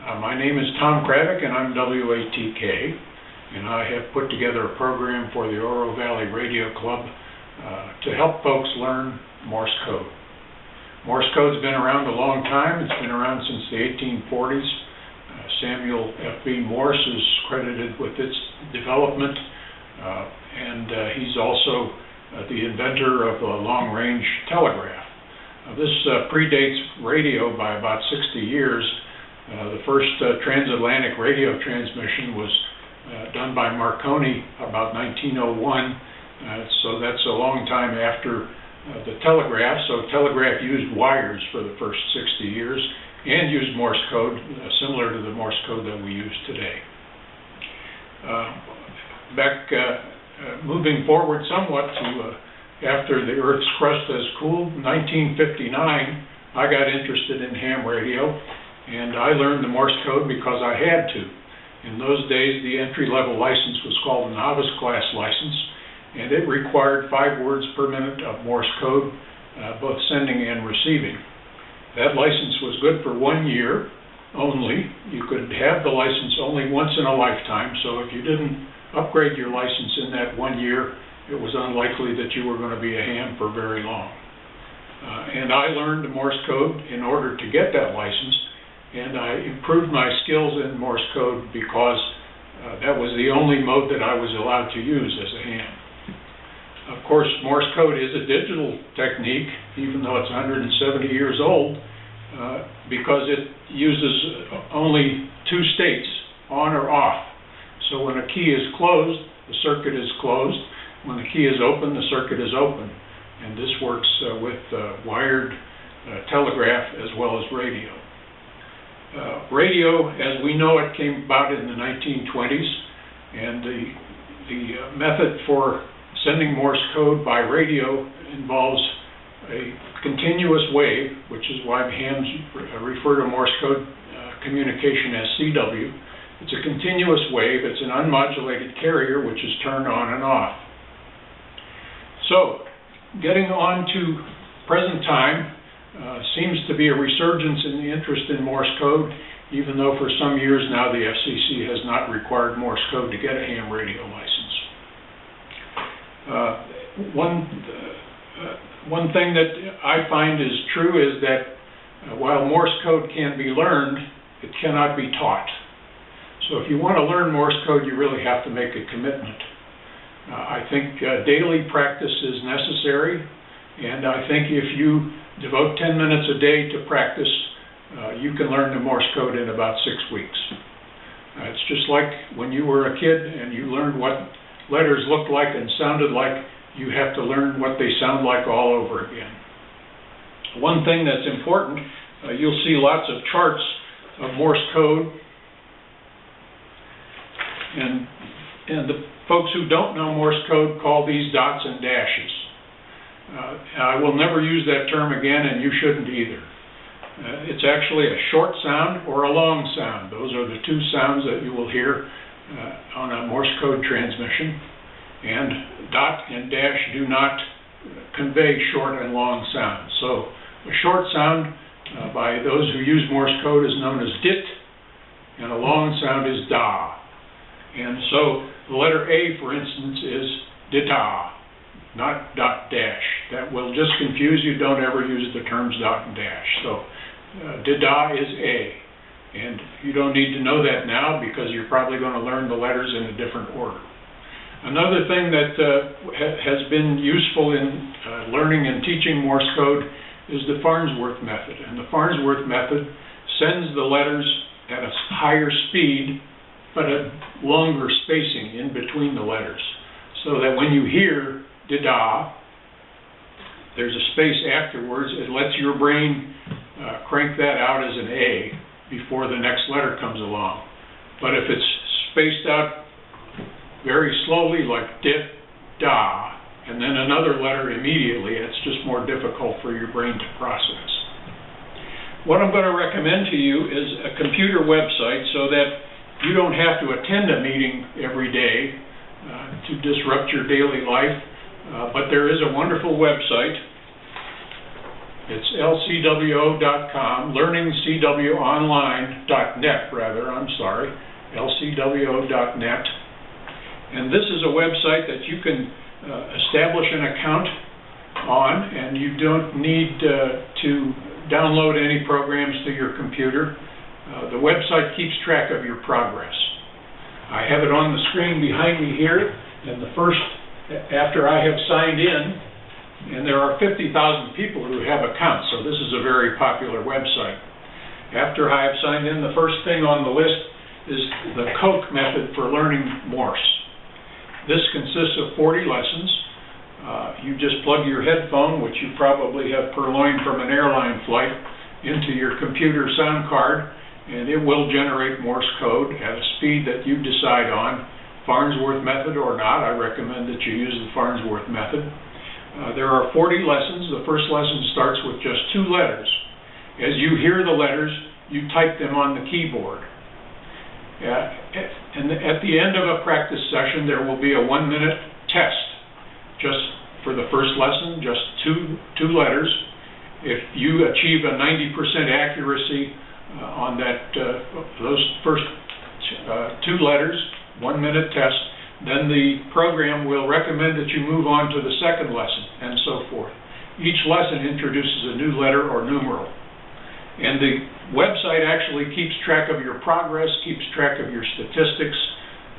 My name is Tom Craddock, and I'm WATK, and I have put together a program for the Oro Valley Radio Club to help folks learn Morse code. Morse code's been around a long time. It's been around since the 1840s. Samuel F.B. Morse is credited with its development, and he's also the inventor of the long-range telegraph. This predates radio by about 60 years. The first transatlantic radio transmission was done by Marconi about 1901, so that's a long time after the telegraph. So telegraph used wires for the first 60 years and used Morse code, similar to the Morse code that we use today. Moving forward somewhat to after the Earth's crust has cooled, 1959, I got interested in ham radio, and I learned the Morse code because I had to. In those days, the entry-level license was called a novice class license, and it required 5 words per minute of Morse code, both sending and receiving. That license was good for 1 year only. You could have the license only once in a lifetime, so if you didn't upgrade your license in that 1 year, it was unlikely that you were going to be a ham for very long. And I learned the Morse code in order to get that license, and I improved my skills in Morse code because that was the only mode that I was allowed to use as a ham. Of course, Morse code is a digital technique, even though it's 170 years old, because it uses only 2 states, on or off. So when a key is closed, the circuit is closed. When the key is open, the circuit is open. And this works with wired telegraph as well as radio. Radio, as we know it, came about in the 1920s, and the method for sending Morse code by radio involves a continuous wave, which is why hams refer to Morse code communication as CW. It's a continuous wave. It's an unmodulated carrier which is turned on and off. So, getting on to present time, seems to be a resurgence in the interest in Morse code, even though for some years now the FCC has not required Morse code to get a ham radio license. One thing that I find is true is that while Morse code can be learned, it cannot be taught. So if you want to learn Morse code, you really have to make a commitment. I think daily practice is necessary, and I think if you devote 10 minutes a day to practice, you can learn the Morse code in about 6 weeks. It's just like when you were a kid and you learned what letters looked like and sounded like, you have to learn what they sound like all over again. One thing that's important, you'll see lots of charts of Morse code, and the folks who don't know Morse code call these dots and dashes. I will never use that term again, and you shouldn't either. It's actually a short sound or a long sound. Those are the 2 sounds that you will hear on a Morse code transmission. And dot and dash do not convey short and long sounds. So a short sound by those who use Morse code is known as dit, and a long sound is da. And so the letter A, for instance, is dita, not dot dash. That will just confuse you. Don't ever use the terms dot and dash. So dida is A. And you don't need to know that now because you're probably going to learn the letters in a different order. Another thing that has been useful in learning and teaching Morse code is the Farnsworth method. And the Farnsworth method sends the letters at a higher speed but a longer spacing in between the letters, so that when you hear dida, there's a space afterwards. It lets your brain crank that out as an A before the next letter comes along. But if it's spaced out very slowly, like dit, da, and then another letter immediately, it's just more difficult for your brain to process. What I'm going to recommend to you is a computer website so that you don't have to attend a meeting every day to disrupt your daily life, but there is a wonderful website It's lcwo.com, learningcwonline.net rather, I'm sorry, lcwo.net. And this is a website that you can establish an account on, and you don't need to download any programs to your computer. The website keeps track of your progress. I have it on the screen behind me here, and after I have signed in, and there are 50,000 people who have accounts, so this is a very popular website. After I have signed in, the first thing on the list is the Coke method for learning Morse. This consists of 40 lessons. You just plug your headphone, which you probably have purloined from an airline flight, into your computer sound card, and it will generate Morse code at a speed that you decide on. Farnsworth method or not, I recommend that you use the Farnsworth method. There are 40 lessons. The first lesson starts with just 2 letters. As you hear the letters, you type them on the keyboard. And at the end of a practice session, there will be a 1-minute test. Just for the first lesson, just two letters. If you achieve a 90% accuracy on those first 2 letters, 1-minute test, then the program will recommend that you move on to the second lesson, and so forth. Each lesson introduces a new letter or numeral. And the website actually keeps track of your progress, keeps track of your statistics,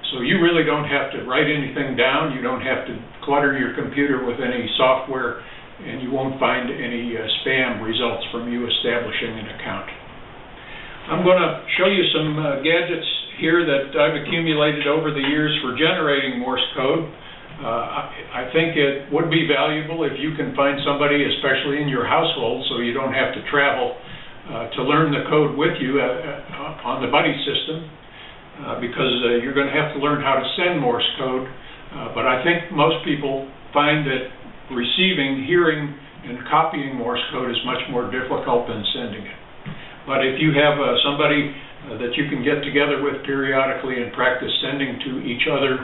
so you really don't have to write anything down, you don't have to clutter your computer with any software, and you won't find any spam results from you establishing an account. I'm going to show you some gadgets here that I've accumulated over the years for generating Morse code. I think it would be valuable if you can find somebody, especially in your household, so you don't have to travel, to learn the code with you on the buddy system, because you're going to have to learn how to send Morse code. But I think most people find that receiving, hearing, and copying Morse code is much more difficult than sending it. But if you have somebody that you can get together with periodically and practice sending to each other,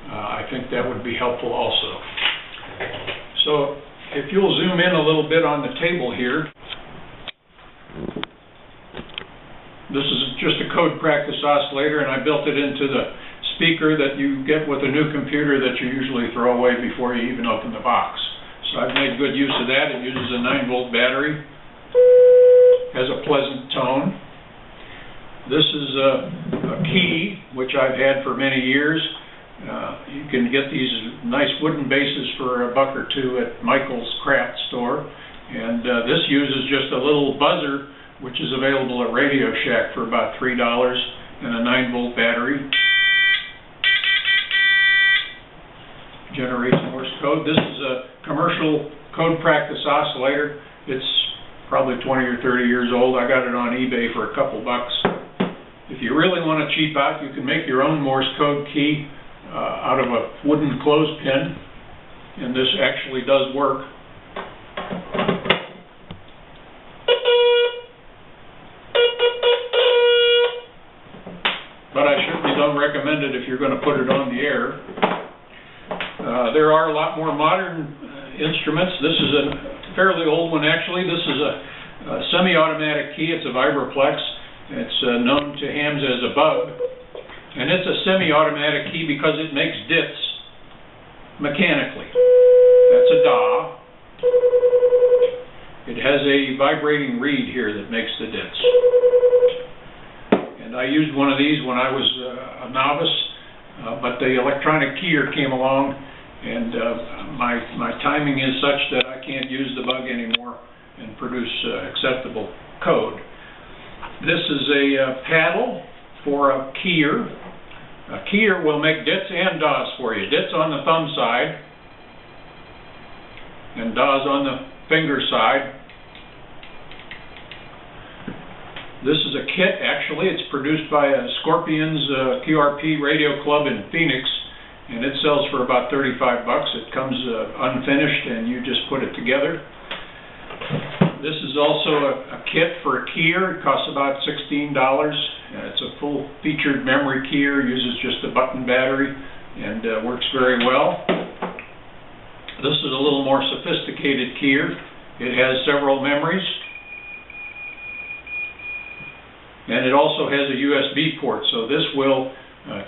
I think that would be helpful also. So if you'll zoom in a little bit on the table here, this is just a code practice oscillator, and I built it into the speaker that you get with a new computer that you usually throw away before you even open the box. So I've made good use of that. It uses a 9-volt battery, has a pleasant tone. This is a key, which I've had for many years. You can get these nice wooden bases for $1 or $2 at Michael's craft store. And this uses just a little buzzer, which is available at Radio Shack for about $3, and a 9-volt battery. Generates Morse code. This is a commercial code practice oscillator. It's probably 20 or 30 years old. I got it on eBay for a couple bucks. If you really want to cheap out, you can make your own Morse code key out of a wooden clothespin, and this actually does work. But I certainly don't recommend it if you're going to put it on the air. There are a lot more modern instruments. This is a fairly old one, actually. This is a semi-automatic key. It's a vibraplex. It's known to hams as a bug. And it's a semi-automatic key because it makes dits mechanically. That's a DA. It has a vibrating reed here that makes the dits. And I used one of these when I was a novice, but the electronic keyer came along, and my timing is such that I can't use the bug anymore and produce acceptable code. This is a paddle for a keyer. A keyer will make dits and DAWs for you. Dits on the thumb side and DAWs on the finger side. This is a kit, actually. It's produced by Scorpion's QRP Radio Club in Phoenix, and it sells for about 35 bucks. It comes unfinished, and you just put it together. This is also a kit for a keyer. It costs about $16. It's a full-featured memory keyer, uses just a button battery, and works very well. This is a little more sophisticated keyer. It has several memories, and it also has a USB port, so this will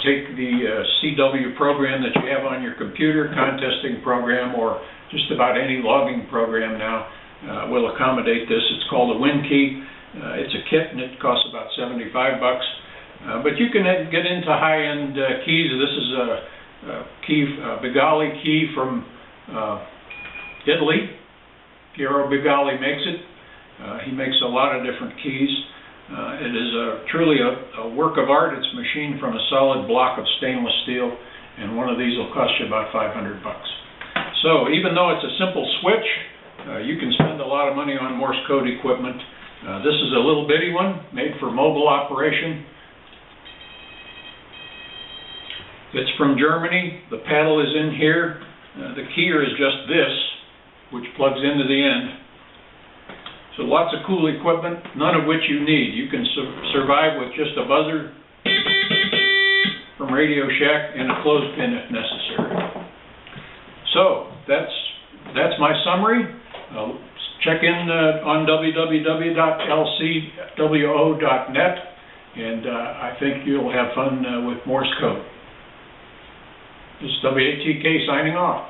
take the CW program that you have on your computer, contesting program, or just about any logging program now will accommodate this. It's called a WinKey. It's a kit, and it costs about $75. But you can get into high-end keys. This is a key, Bigali key from Italy. Piero Bigali makes it. He makes a lot of different keys. It is truly a work of art. It's machined from a solid block of stainless steel, and one of these will cost you about $500. So even though it's a simple switch, you can spend a lot of money on Morse code equipment. This is a little bitty one made for mobile operation. It's from Germany. The paddle is in here. The keyer is just this, which plugs into the end. So lots of cool equipment, none of which you need. You can survive with just a buzzer from Radio Shack and a clothespin if necessary. So that's my summary. Check in on www.lcwo.net, and I think you'll have fun with Morse code. This is WATK signing off.